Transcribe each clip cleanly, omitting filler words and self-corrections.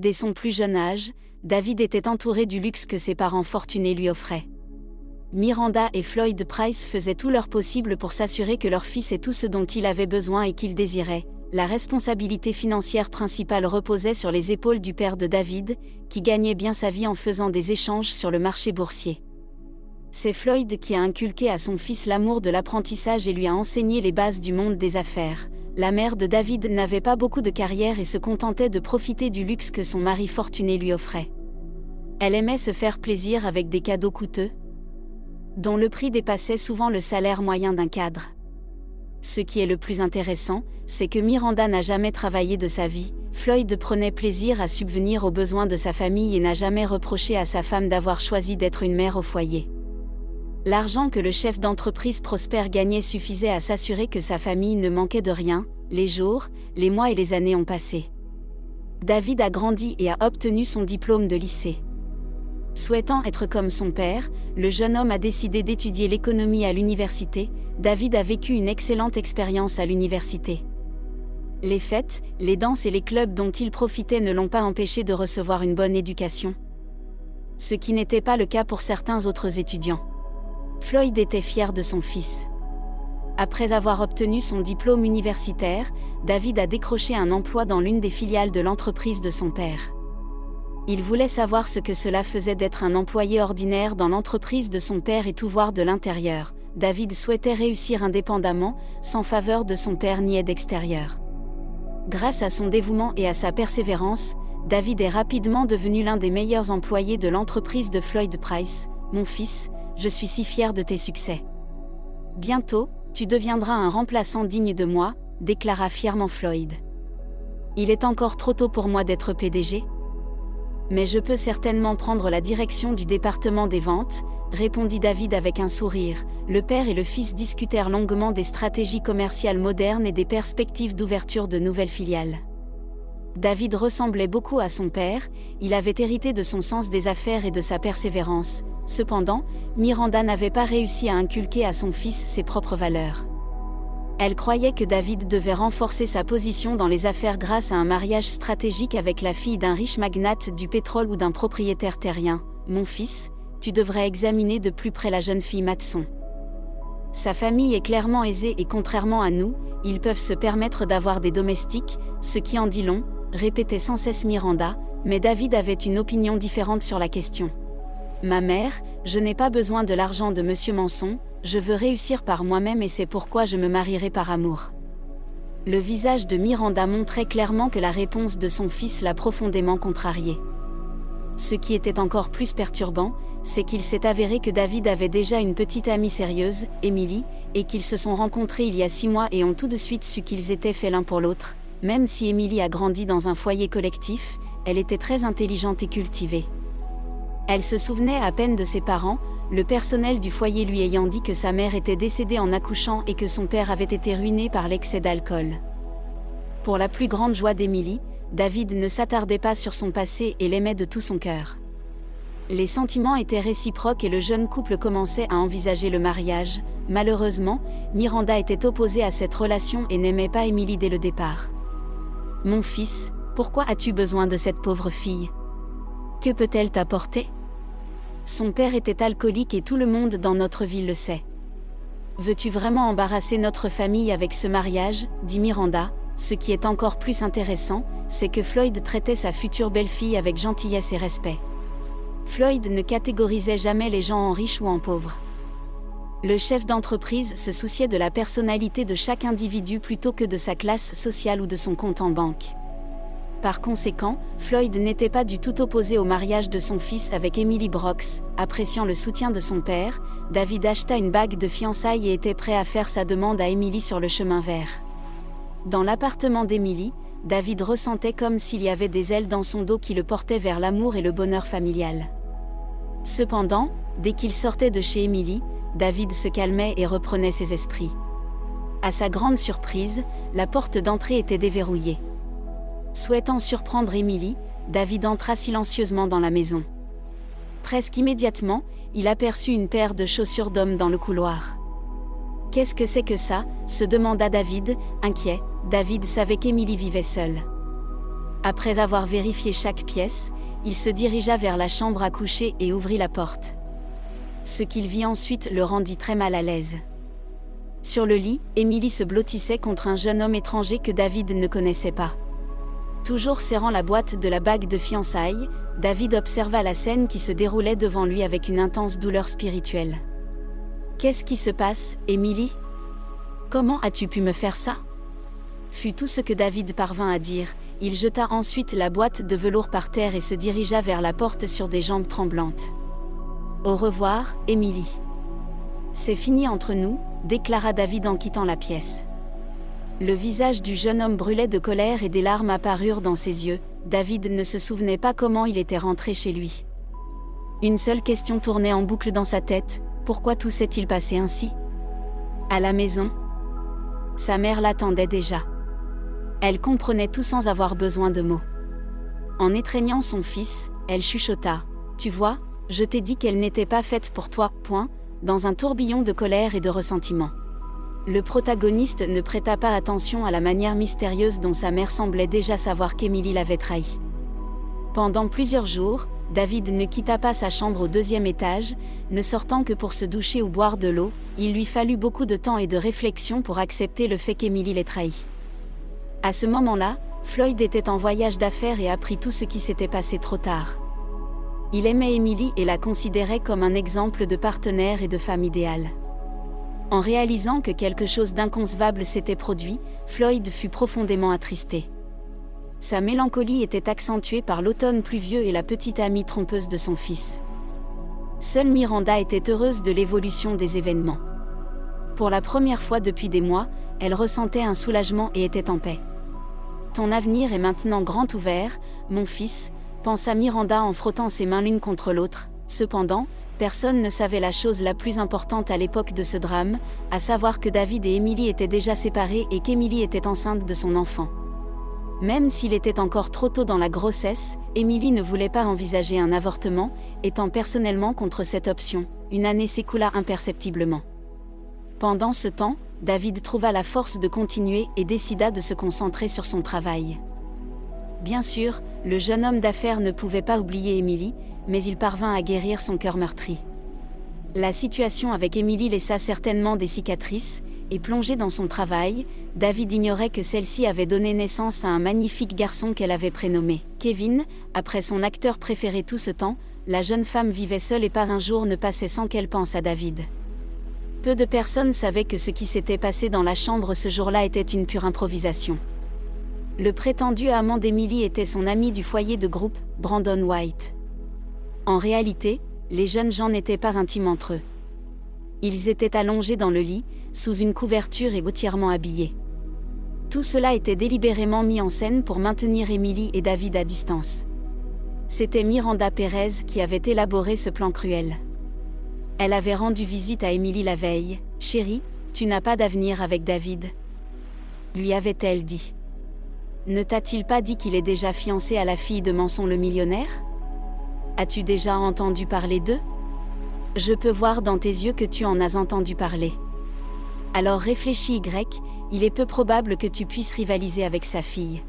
Dès son plus jeune âge, David était entouré du luxe que ses parents fortunés lui offraient. Miranda et Floyd Price faisaient tout leur possible pour s'assurer que leur fils ait tout ce dont il avait besoin et qu'il désirait. La responsabilité financière principale reposait sur les épaules du père de David, qui gagnait bien sa vie en faisant des échanges sur le marché boursier. C'est Floyd qui a inculqué à son fils l'amour de l'apprentissage et lui a enseigné les bases du monde des affaires. La mère de David n'avait pas beaucoup de carrière et se contentait de profiter du luxe que son mari fortuné lui offrait. Elle aimait se faire plaisir avec des cadeaux coûteux, dont le prix dépassait souvent le salaire moyen d'un cadre. Ce qui est le plus intéressant, c'est que Miranda n'a jamais travaillé de sa vie. Floyd prenait plaisir à subvenir aux besoins de sa famille et n'a jamais reproché à sa femme d'avoir choisi d'être une mère au foyer. L'argent que le chef d'entreprise prospère gagnait suffisait à s'assurer que sa famille ne manquait de rien. Les jours, les mois et les années ont passé. David a grandi et a obtenu son diplôme de lycée. Souhaitant être comme son père, le jeune homme a décidé d'étudier l'économie à l'université. David a vécu une excellente expérience à l'université. Les fêtes, les danses et les clubs dont il profitait ne l'ont pas empêché de recevoir une bonne éducation. Ce qui n'était pas le cas pour certains autres étudiants. Floyd était fier de son fils. Après avoir obtenu son diplôme universitaire, David a décroché un emploi dans l'une des filiales de l'entreprise de son père. Il voulait savoir ce que cela faisait d'être un employé ordinaire dans l'entreprise de son père et tout voir de l'intérieur. David souhaitait réussir indépendamment, sans faveur de son père ni aide extérieure. Grâce à son dévouement et à sa persévérance, David est rapidement devenu l'un des meilleurs employés de l'entreprise de Floyd Price. « Mon fils, je suis si fier de tes succès. Bientôt, tu deviendras un remplaçant digne de moi, » déclara fièrement Floyd. « Il est encore trop tôt pour moi d'être PDG. Mais je peux certainement prendre la direction du département des ventes, » répondit David avec un sourire. Le père et le fils discutèrent longuement des stratégies commerciales modernes et des perspectives d'ouverture de nouvelles filiales. David ressemblait beaucoup à son père, il avait hérité de son sens des affaires et de sa persévérance. Cependant, Miranda n'avait pas réussi à inculquer à son fils ses propres valeurs. Elle croyait que David devait renforcer sa position dans les affaires grâce à un mariage stratégique avec la fille d'un riche magnate du pétrole ou d'un propriétaire terrien. « Mon fils, tu devrais examiner de plus près la jeune fille Matson. Sa famille est clairement aisée et contrairement à nous, ils peuvent se permettre d'avoir des domestiques, ce qui en dit long, » répétait sans cesse Miranda, mais David avait une opinion différente sur la question. « Ma mère, je n'ai pas besoin de l'argent de Monsieur Manson, je veux réussir par moi-même et c'est pourquoi je me marierai par amour. » Le visage de Miranda montrait clairement que la réponse de son fils l'a profondément contrarié. Ce qui était encore plus perturbant, c'est qu'il s'est avéré que David avait déjà une petite amie sérieuse, Emily, et qu'ils se sont rencontrés il y a 6 mois et ont tout de suite su qu'ils étaient faits l'un pour l'autre. Même si Emily a grandi dans un foyer collectif, elle était très intelligente et cultivée. Elle se souvenait à peine de ses parents, le personnel du foyer lui ayant dit que sa mère était décédée en accouchant et que son père avait été ruiné par l'excès d'alcool. Pour la plus grande joie d'Emily, David ne s'attardait pas sur son passé et l'aimait de tout son cœur. Les sentiments étaient réciproques et le jeune couple commençait à envisager le mariage. Malheureusement, Miranda était opposée à cette relation et n'aimait pas Emily dès le départ. « Mon fils, pourquoi as-tu besoin de cette pauvre fille? Que peut-elle t'apporter? Son père était alcoolique et tout le monde dans notre ville le sait. Veux-tu vraiment embarrasser notre famille avec ce mariage ?» dit Miranda. Ce qui est encore plus intéressant, c'est que Floyd traitait sa future belle-fille avec gentillesse et respect. Floyd ne catégorisait jamais les gens en riches ou en pauvres. Le chef d'entreprise se souciait de la personnalité de chaque individu plutôt que de sa classe sociale ou de son compte en banque. Par conséquent, Floyd n'était pas du tout opposé au mariage de son fils avec Emily Brooks. Appréciant le soutien de son père, David acheta une bague de fiançailles et était prêt à faire sa demande à Emily sur le chemin vert. Dans l'appartement d'Emily, David ressentait comme s'il y avait des ailes dans son dos qui le portaient vers l'amour et le bonheur familial. Cependant, dès qu'il sortait de chez Emily, David se calmait et reprenait ses esprits. À sa grande surprise, la porte d'entrée était déverrouillée. Souhaitant surprendre Emily, David entra silencieusement dans la maison. Presque immédiatement, il aperçut une paire de chaussures d'homme dans le couloir. « Qu'est-ce que c'est que ça ?» se demanda David, inquiet. David savait qu'Emily vivait seule. Après avoir vérifié chaque pièce, il se dirigea vers la chambre à coucher et ouvrit la porte. Ce qu'il vit ensuite le rendit très mal à l'aise. Sur le lit, Emily se blottissait contre un jeune homme étranger que David ne connaissait pas. Toujours serrant la boîte de la bague de fiançailles, David observa la scène qui se déroulait devant lui avec une intense douleur spirituelle. « Qu'est-ce qui se passe, Emily ? Comment as-tu pu me faire ça ?» fut tout ce que David parvint à dire. Il jeta ensuite la boîte de velours par terre et se dirigea vers la porte sur des jambes tremblantes. « Au revoir, Emily. C'est fini entre nous, » déclara David en quittant la pièce. Le visage du jeune homme brûlait de colère et des larmes apparurent dans ses yeux. David ne se souvenait pas comment il était rentré chez lui. Une seule question tournait en boucle dans sa tête, pourquoi tout s'est-il passé ainsi ? À la maison, sa mère l'attendait déjà. Elle comprenait tout sans avoir besoin de mots. En étreignant son fils, elle chuchota, « Tu vois, je t'ai dit qu'elle n'était pas faite pour toi, point », dans un tourbillon de colère et de ressentiment. Le protagoniste ne prêta pas attention à la manière mystérieuse dont sa mère semblait déjà savoir qu'Emily l'avait trahi. Pendant plusieurs jours, David ne quitta pas sa chambre au 2e étage, ne sortant que pour se doucher ou boire de l'eau. Il lui fallut beaucoup de temps et de réflexion pour accepter le fait qu'Emily l'ait trahi. À ce moment-là, Floyd était en voyage d'affaires et apprit tout ce qui s'était passé trop tard. Il aimait Emily et la considérait comme un exemple de partenaire et de femme idéale. En réalisant que quelque chose d'inconcevable s'était produit, Floyd fut profondément attristé. Sa mélancolie était accentuée par l'automne pluvieux et la petite amie trompeuse de son fils. Seule Miranda était heureuse de l'évolution des événements. Pour la première fois depuis des mois, elle ressentait un soulagement et était en paix. « Ton avenir est maintenant grand ouvert, mon fils », pensa Miranda en frottant ses mains l'une contre l'autre. Cependant, personne ne savait la chose la plus importante à l'époque de ce drame, à savoir que David et Emily étaient déjà séparés et qu'Emily était enceinte de son enfant. Même s'il était encore trop tôt dans la grossesse, Emily ne voulait pas envisager un avortement, étant personnellement contre cette option. Une année s'écoula imperceptiblement. Pendant ce temps, David trouva la force de continuer et décida de se concentrer sur son travail. Bien sûr, le jeune homme d'affaires ne pouvait pas oublier Emily, mais il parvint à guérir son cœur meurtri. La situation avec Emily laissa certainement des cicatrices, et plongé dans son travail, David ignorait que celle-ci avait donné naissance à un magnifique garçon qu'elle avait prénommé Kevin. Après son acteur préféré tout ce temps, la jeune femme vivait seule et pas un jour ne passait sans qu'elle pense à David. Peu de personnes savaient que ce qui s'était passé dans la chambre ce jour-là était une pure improvisation. Le prétendu amant d'Emily était son ami du foyer de groupe, Brandon White. En réalité, les jeunes gens n'étaient pas intimes entre eux. Ils étaient allongés dans le lit, sous une couverture et entièrement habillés. Tout cela était délibérément mis en scène pour maintenir Emily et David à distance. C'était Miranda Pérez qui avait élaboré ce plan cruel. Elle avait rendu visite à Emily la veille. « Chérie, tu n'as pas d'avenir avec David ?» lui avait-elle dit. « Ne t'a-t-il pas dit qu'il est déjà fiancé à la fille de Manson le millionnaire ? As-tu déjà entendu parler d'eux ? Je peux voir dans tes yeux que tu en as entendu parler. Alors réfléchis Y, il est peu probable que tu puisses rivaliser avec sa fille. »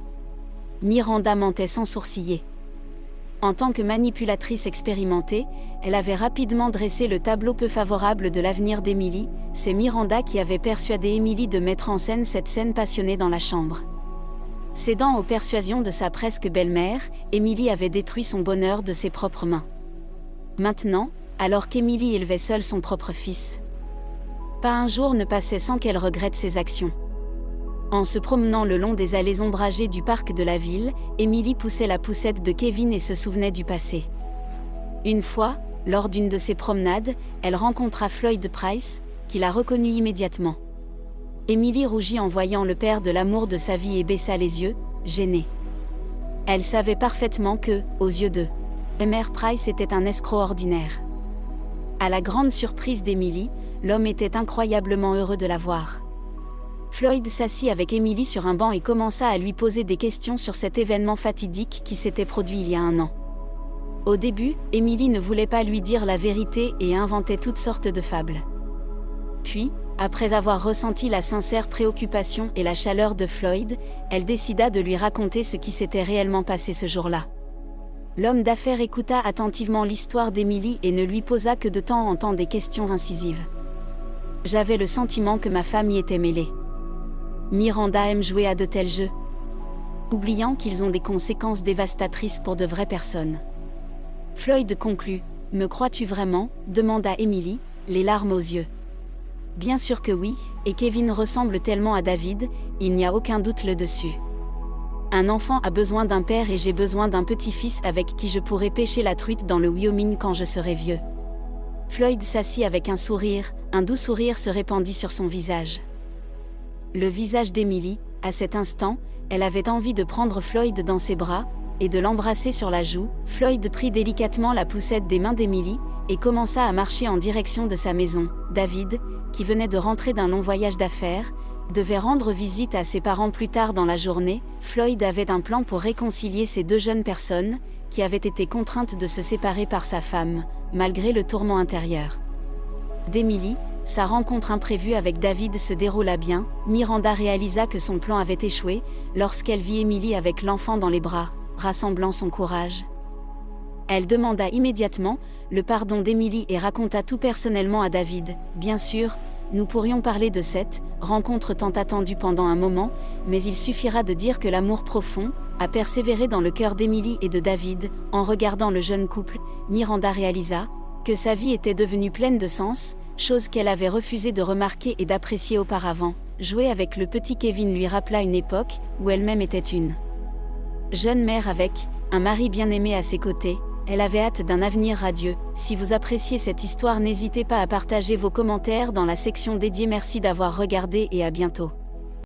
Miranda mentait sans sourciller. En tant que manipulatrice expérimentée, elle avait rapidement dressé le tableau peu favorable de l'avenir d'Emily. C'est Miranda qui avait persuadé Emily de mettre en scène cette scène passionnée dans la chambre. Cédant aux persuasions de sa presque belle-mère, Emily avait détruit son bonheur de ses propres mains. Maintenant, alors qu'Emily élevait seule son propre fils, pas un jour ne passait sans qu'elle regrette ses actions. En se promenant le long des allées ombragées du parc de la ville, Emily poussait la poussette de Kevin et se souvenait du passé. Une fois, lors d'une de ses promenades, elle rencontra Floyd Price, qui la reconnut immédiatement. Emily rougit en voyant le père de l'amour de sa vie et baissa les yeux, gênée. Elle savait parfaitement que, aux yeux de Mère Price était un escroc ordinaire. À la grande surprise d'Emily, l'homme était incroyablement heureux de la voir. Floyd s'assit avec Emily sur un banc et commença à lui poser des questions sur cet événement fatidique qui s'était produit il y a un an. Au début, Emily ne voulait pas lui dire la vérité et inventait toutes sortes de fables. Puis, Après avoir ressenti la sincère préoccupation et la chaleur de Floyd, elle décida de lui raconter ce qui s'était réellement passé ce jour-là. L'homme d'affaires écouta attentivement l'histoire d'Emily et ne lui posa que de temps en temps des questions incisives. « J'avais le sentiment que ma femme y était mêlée. Miranda aime jouer à de tels jeux. Oubliant qu'ils ont des conséquences dévastatrices pour de vraies personnes. » Floyd conclut. « Me crois-tu vraiment ?» demanda Emily, les larmes aux yeux. « Bien sûr que oui, et Kevin ressemble tellement à David, il n'y a aucun doute là-dessus. Un enfant a besoin d'un père et j'ai besoin d'un petit-fils avec qui je pourrai pêcher la truite dans le Wyoming quand je serai vieux. » Floyd s'assit avec un sourire, un doux sourire se répandit sur son visage. Le visage d'Emily, à cet instant, elle avait envie de prendre Floyd dans ses bras, et de l'embrasser sur la joue. Floyd prit délicatement la poussette des mains d'Emily, et commença à marcher en direction de sa maison. David, qui venait de rentrer d'un long voyage d'affaires, devait rendre visite à ses parents plus tard dans la journée. Floyd avait un plan pour réconcilier ces deux jeunes personnes, qui avaient été contraintes de se séparer par sa femme, malgré le tourment intérieur d'Emily. Sa rencontre imprévue avec David se déroula bien. Miranda réalisa que son plan avait échoué, lorsqu'elle vit Emily avec l'enfant dans les bras, rassemblant son courage. Elle demanda immédiatement le pardon d'Emily et raconta tout personnellement à David. « Bien sûr, nous pourrions parler de cette rencontre tant attendue pendant un moment, mais il suffira de dire que l'amour profond a persévéré dans le cœur d'Emily et de David. » En regardant le jeune couple, Miranda réalisa que sa vie était devenue pleine de sens, chose qu'elle avait refusé de remarquer et d'apprécier auparavant. Jouer avec le petit Kevin lui rappela une époque où elle-même était une jeune mère avec un mari bien-aimé à ses côtés. Elle avait hâte d'un avenir radieux. Si vous appréciez cette histoire, n'hésitez pas à partager vos commentaires dans la section dédiée. Merci d'avoir regardé et à bientôt.